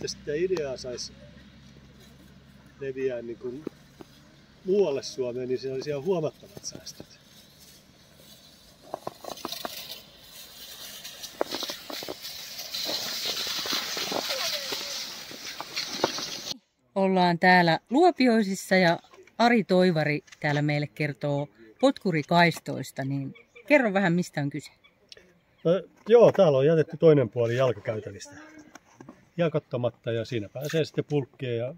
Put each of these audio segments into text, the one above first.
että sitä ideaa saisi leviää niin kuin muualle Suomeen, niin siinä olisi ihan huomattavat säästöt. Ollaan täällä Luopioisissa ja Ari Toivari täällä meille kertoo potkurikaistoista, niin kerro vähän mistä on kyse. Joo, täällä on jätetty toinen puoli jalkakäytävistä jakattamatta ja siinä pääsee sitten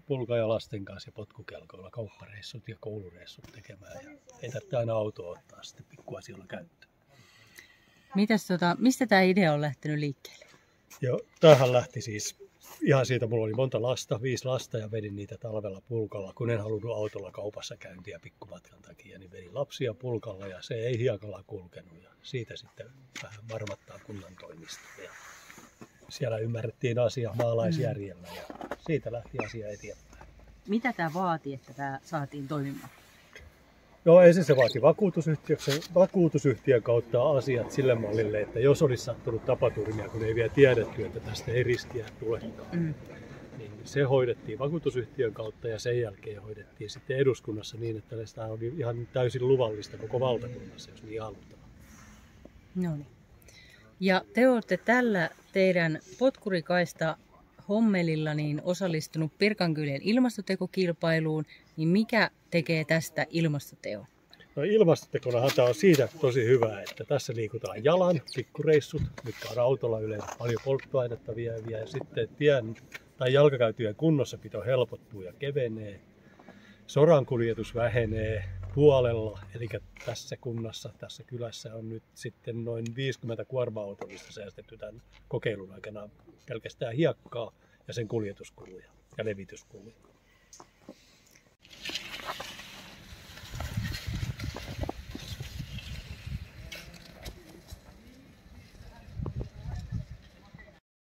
pulka ja lasten kanssa ja potkukelkoilla kauppareissut ja koulureissut tekemään. Ja ei tarvitse aina autoa ottaa sitten pikkuasioilla käyttöön. Mistä tämä idea on lähtenyt liikkeelle? Joo, tämähän lähti siis ihan siitä, mulla oli monta lasta, 5 lasta ja vedin niitä talvella pulkalla, kun en halunnut autolla kaupassa käyntiä pikkumatkan takia, niin vedin lapsia pulkalla ja se ei hiekalla kulkenut ja siitä sitten vähän varmattaa kunnan toimista. Ja siellä ymmärrettiin asia maalaisjärjellä ja siitä lähti asia eteenpäin. Mitä tämä vaati, että tämä saatiin toimimaan? No ensin se vaati vakuutusyhtiön kautta asiat sille mallille, että jos olisi sattunut tapaturmia, kun ei vielä tiedetty, että tästä ei riskiä tulekaan, niin se hoidettiin vakuutusyhtiön kautta ja sen jälkeen hoidettiin sitten eduskunnassa niin, että sitä oli ihan täysin luvallista koko valtakunnassa, jos niin halutaan. No niin. Ja te olette tällä teidän potkurikaista hommelilla niin osallistunut Pirkankylän ilmastotekokilpailuun, niin mikä tekee tästä ilmastoteon? No ilmastotekonahan tämä on siitä tosi hyvä, että tässä liikutaan jalan, pikkureissut, mitkä on autolla yleensä paljon polttoainetta vieviä ja sitten tien tai jalkakäytyjen kunnossapito helpottuu ja kevenee. Sorankuljetus vähenee puolella, eli tässä kunnassa, tässä kylässä on nyt sitten noin 50 kuorma-autollista säästetty tämän kokeilun aikana pelkästään hiekkaa ja sen kuljetuskuluja ja levityskuluja.